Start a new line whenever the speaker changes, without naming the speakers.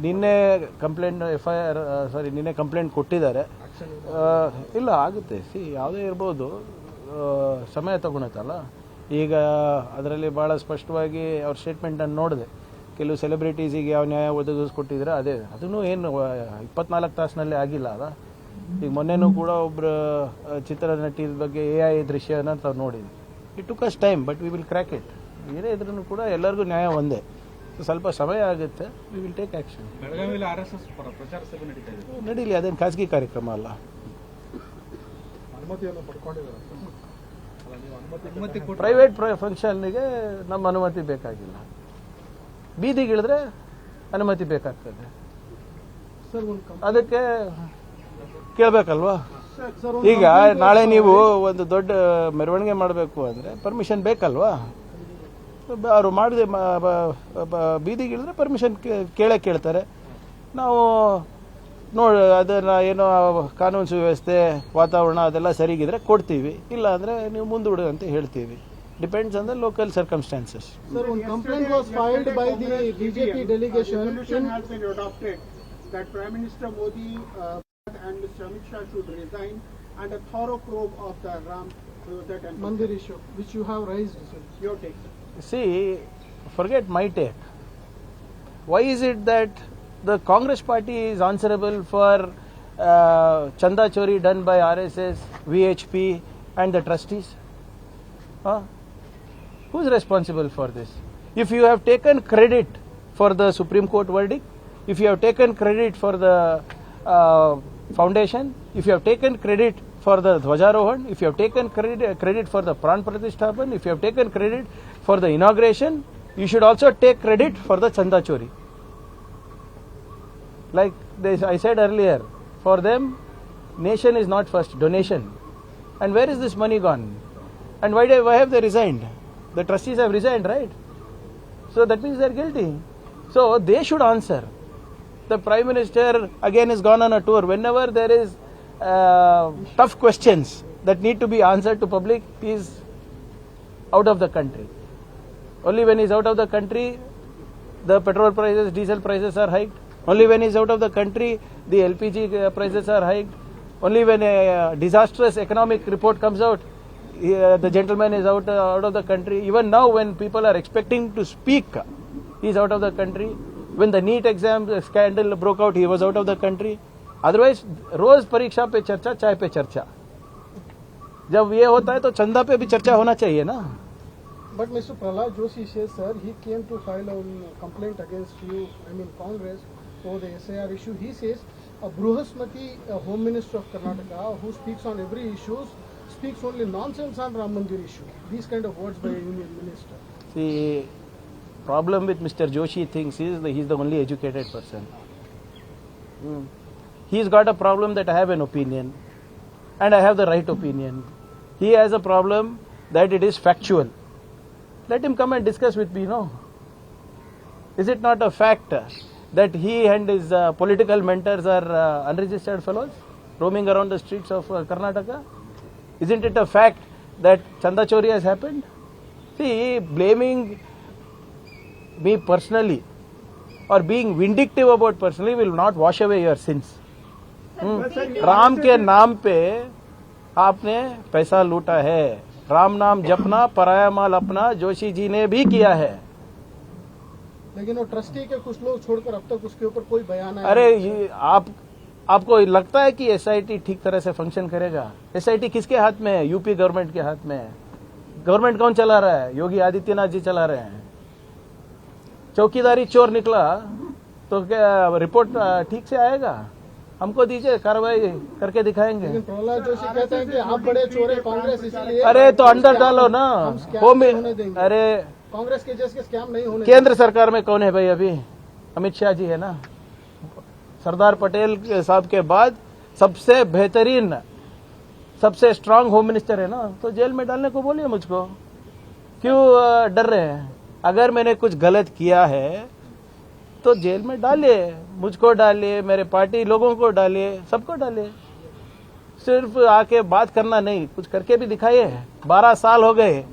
ನಿನ್ನೆ ಕಂಪ್ಲೇಂಟ್ ಕೊಟ್ಟಿದ್ದಾರೆ. ಇಲ್ಲ ಆಗುತ್ತೆ, ಯಾವುದೇ ಇರ್ಬೋದು, ಸಮಯ ತಗೊಳುತ್ತಲ್ಲ. ಈಗ ಅದರಲ್ಲಿ ಭಾಳ ಸ್ಪಷ್ಟವಾಗಿ ಅವ್ರ ಸ್ಟೇಟ್ಮೆಂಟನ್ನು ನೋಡಿದೆ. ಕೆಲವು ಸೆಲೆಬ್ರಿಟೀಸಿಗೆ ಯಾವ ನ್ಯಾಯ ಒದಗಿಸ್ಕೊಟ್ಟಿದ್ರೆ ಅದನ್ನು ಏನು 24 ತಾಸಿನಲ್ಲಿ ಆಗಿಲ್ಲ ಅಲ್ಲ. ಈಗ ಮೊನ್ನೆನೂ ಕೂಡ ಒಬ್ಬರು ಚಿತ್ರನಟಿ ಬಗ್ಗೆ AI ದೃಶ್ಯನ ನಾವು ನೋಡಿದ್ವಿ. It took us time, but we will crack it. ಏನೇ ಇದ್ರೂ ಕೂಡ ಎಲ್ಲರಿಗೂ ನ್ಯಾಯ ಒಂದೇ, ಸ್ವಲ್ಪ ಸಮಯ ಆಗುತ್ತೆ. We will take action.
ಬೆಳಗಾವಿಯಲ್ಲಿ RSS ಪ್ರಚಾರ ಸಭೆ ನಡೀತಾ ಇದೆ.
ನಡೀಲಿ, ಅದೇನು ಖಾಸಗಿ ಕಾರ್ಯಕ್ರಮ ಅಲ್ಲ. ಪ್ರೈವೇಟ್ ಫಂಕ್ಷನ್ಗೆ ನಮ್ಮ ಅನುಮತಿ ಬೇಕಾಗಿಲ್ಲ. ಬೀದಿಗಿಳಿದ್ರೆ ಅನುಮತಿ ಬೇಕಾಗ್ತದೆ, ಅದಕ್ಕೆ ಕೇಳಬೇಕಲ್ವಾ. ಈಗ ನಾಳೆ ನೀವು ಒಂದು ದೊಡ್ಡ ಮೆರವಣಿಗೆ ಮಾಡಬೇಕು ಅಂದರೆ ಪರ್ಮಿಷನ್ ಬೇಕಲ್ವಾ. ಅವರು ಮಾಡಿದೆ ಬೀದಿಗಿಳಿದ್ರೆ ಪರ್ಮಿಷನ್ ಕೇಳ್ತಾರೆ. ನಾವು ಅದನ್ನು ಏನೋ ಕಾನೂನು ಸುವ್ಯವಸ್ಥೆ ವಾತಾವರಣ ಅದೆಲ್ಲ ಸರಿಗಿದ್ರೆ ಕೊಡ್ತೀವಿ, ಇಲ್ಲ ಅಂದರೆ ನೀವು ಮುಂದೂಡು ಅಂತ ಹೇಳ್ತೀವಿ. Depends on the local circumstances.
Sir, one complaint was filed by the BJP delegation.
Resolution has been adopted that Prime Minister Modi and Mr. Amit Shah should resign, and a thorough probe of the Ram
Mandir issue, which you have raised. Sir.
Your take.
See, forget my take. Why is it that the Congress party is answerable for chanda chori done by RSS, VHP and the trustees? Who is responsible for this? If you have taken credit for the Supreme Court verdict, if you have taken credit for the foundation, if you have taken credit for the Dhwajarohan, if you have taken credit for the Pran Pratishthapan, if you have taken credit for the inauguration, you should also take credit for the chanda chori. Like I said earlier, for them, nation is not first, donation. And where is this money gone? And why have they resigned? The trustees have resigned, right? So that means they are guilty. So they should answer. The Prime Minister again has gone on a tour. Whenever there is tough questions that need to be answered to public, he is out of the country. Only when he is out of the country, the petrol prices, diesel prices are hiked. Only when he is out of the country, the LPG prices are hiked. Only when a disastrous economic report comes out, the gentleman is out of the country. Even now, when people are expecting to speak, he is out of the country. When the NEET exam scandal broke out, he was out of the country. Otherwise, रोज परीक्षा पे चर्चा, चाय पे चर्चा. जब ये होता है तो चंदा पे भी चर्चा होना चाहिए ना.
But Mr. Prahlad Joshi says, sir, he came to file a complaint against you, Congress, for the SIR issue. He says, a Bruhasmati, Home Minister of Karnataka, who speaks on every issue, speaks only nonsense on Ram Mandir issue. These kind of words by a union minister.
The problem with Mr. Joshi thinks is that he's the only educated person. He's got a problem that I have an opinion and I have the right opinion. He has a problem that it is factual. Let him come and discuss with me, no? Is it not a fact that he and his political mentors are unregistered fellows roaming around the streets of Karnataka? Isn't it a fact that chanda chori has happened? See, blaming me personally or being vindictive about personally will not wash away your sins. Ram के नाम पे आपने पैसा लूटा है. राम नाम जपना पराया माल अपना जोशी जी ने भी किया है.
लेकिन वो ट्रस्टी के कुछ लोग छोड़कर अब तक उसके ऊपर कोई बयान आया.
अरे आपको लगता है कि SIT ठीक तरह से फंक्शन करेगा? SIT किसके हाथ में है? यूपी गवर्नमेंट के हाथ में है. गवर्नमेंट कौन चला रहा है? योगी आदित्यनाथ जी चला रहे हैं. चौकीदारी चोर निकला तो क्या रिपोर्ट ठीक से आएगा? हमको दीजिए, कार्रवाई करके दिखाएंगे.
लेकिन प्रहलाद जोशी कहते हैं कि आप बड़े चोर है कांग्रेस, इसलिए.
अरे तो अंदर डालो ना. अरे
कांग्रेस के जैसे स्कैम नहीं होने.
केंद्र सरकार में कौन है भाई? अभी अमित शाह जी है ना. सरदार पटेल साहब के बाद सबसे बेहतरीन, सबसे स्ट्रांग होम मिनिस्टर है ना. तो जेल में डालने को बोलिए मुझको. क्यों डर रहे हैं? अगर मैंने कुछ गलत किया है तो जेल में डालिए, मुझको डालिए, मेरे पार्टी लोगों को डालिए, सबको डालिए. सिर्फ आके बात करना नहीं, कुछ करके भी दिखाइए. 12 साल हो गए